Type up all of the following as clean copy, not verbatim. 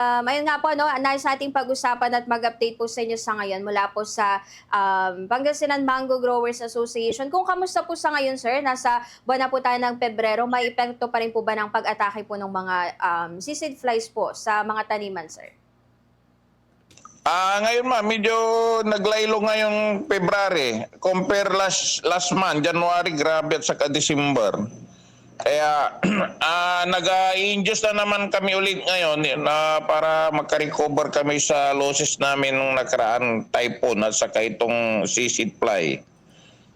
Ayun nga po 'no, nais nating pag-usapan at mag-update po sa inyo sa ngayon mula po sa, Pangasinan Mango Growers Association. Kung kamusta po sa ngayon sir? Nasa buwan na po tayo ng Pebrero, may epekto pa rin po ba ng pag-atake po ng mga, sisig flies po sa mga taniman sir? Ngayon ma'am, medyo naglaylo ngayong February. Compare last month, January, grabe at saka December. Kaya nag-i-induce na naman kami ulit ngayon na para magka-recover kami sa losses namin nung nakaraan typhoon at saka itong seaweed fly.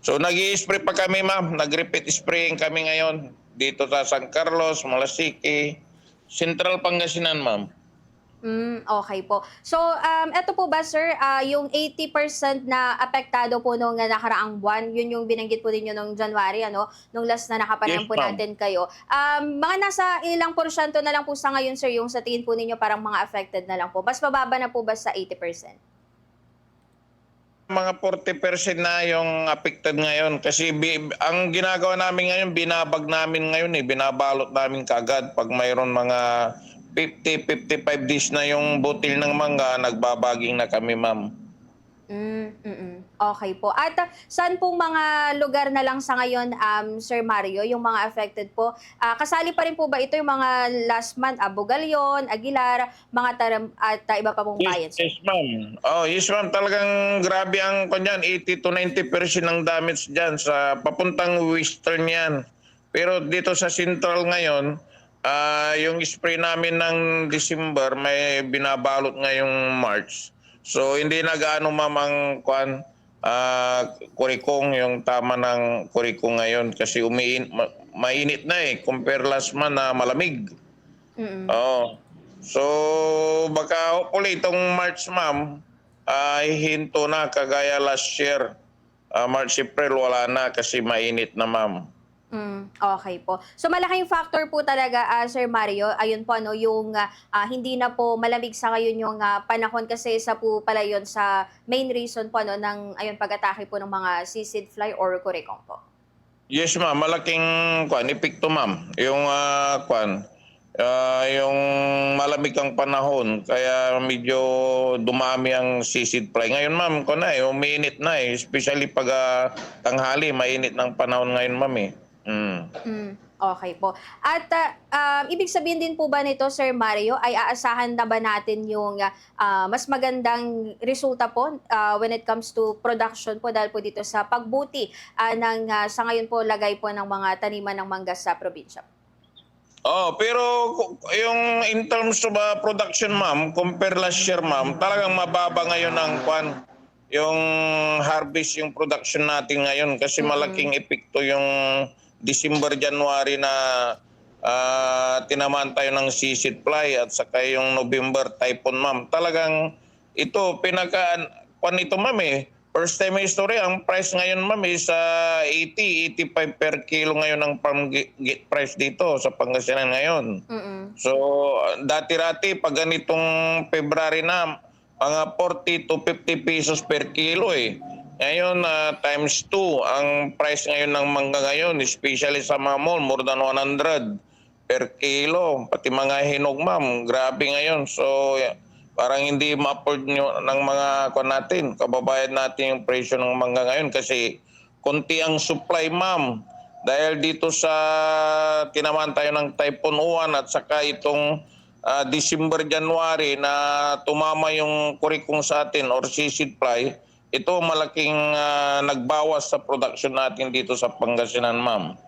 So nag-i-spray pa kami ma'am, nag-repeat spraying kami ngayon dito sa San Carlos, Malasiki, Central Pangasinan ma'am. Okay po. So, eto po ba sir, yung 80% na apektado po nung nakaraang buwan, yun yung binanggit po ninyo nung January ano, nung last na Yes nakapanayan po ma'am. natin kayo. Mga nasa ilang porsyento na lang po sa ngayon sir yung sa tingin po ninyo parang mga affected na lang po? Mas mababa na po ba sa 80%? Mga 40% na yung affected ngayon kasi ang ginagawa namin ngayon, binabag namin ngayon binabalot namin kagad pag mayroon mga 50-55 days na yung butil ng mangga, nagbabaging na kami ma'am. Okey po. At, saan pong mga lugar na lang sa ngayon, Sir Mario, yung mga affected po? Kasali pa rin po ba ito yung mga last month, Bugalyon, Aguilar, mga taram at iba pa pong Yes, bayan, sir? yes ma'am. Yes ma'am, talagang grabe ang kanyan, 80 to 90% ng damage diyan sa papuntang western yan. Pero dito sa central ngayon, yung spray namin ng December may binabalot ngayong March. So hindi na gaano ma'am ang kurikong, yung tama ng kurikong ngayon kasi mainit na compare last month na malamig. Mm. Oo. So, baka hopefully itong March, ma'am, hinto na kagaya last year. March, April, wala na kasi mainit na, ma'am. Okey po. So malaking factor po talaga, Sir Mario, ayun po ano, yung, hindi na po malamig sa ngayon yung, panahon kasi isa po pala yun sa main reason po ano ng ayun pag-atake po ng mga sisig fly or kurikong po. Yes, ma'am, malaking epekto, ma'am. Yung yung malamig ang panahon kaya medyo dumami ang sisid fly. Ngayon, ma'am, umiinit na especially pag tanghali, mainit ng panahon ngayon, ma'am eh. Okey po. At, ibig sabihin din po ba nito, Sir Mario, ay aasahan na ba natin yung, mas magandang resulta po, when it comes to production po dahil po dito sa pagbuti, ng, sa ngayon po lagay po ng mga taniman ng mangga sa probinsya? Pero yung in terms of production, ma'am, compare last year, ma'am, talagang mababa ngayon ang yung harvest, yung production natin ngayon kasi Mm. malaking epekto yung December, January na tinamaan tayo ng seaweed fly at saka yung November typhoon, ma'am. Talagang ito ito, ma'am First time in history, ang price ngayon, ma'am, is 80-85 per kilo ngayon ang farm gate price dito sa Pangasinan ngayon. Mm. So, dati-rati, pag ganitong February na, mga 40 to 50 pesos per kilo Ngayon, times 2 ang price ngayon ng mangga ngayon, especially sa mga mall, more than 100 per kilo. Pati mga hinog, ma'am, grabe ngayon. So, parang hindi ma-afford ng mga natin, kababayan natin yung presyo ng mangga ngayon kasi konti ang supply, ma'am. Dahil dito sa tinamaan tayo ng Typhoon Uwan at saka itong December, January na tumama yung kurikong sa atin or seaweed fly, ito malaking nagbawas sa production natin dito sa Pangasinan, ma'am.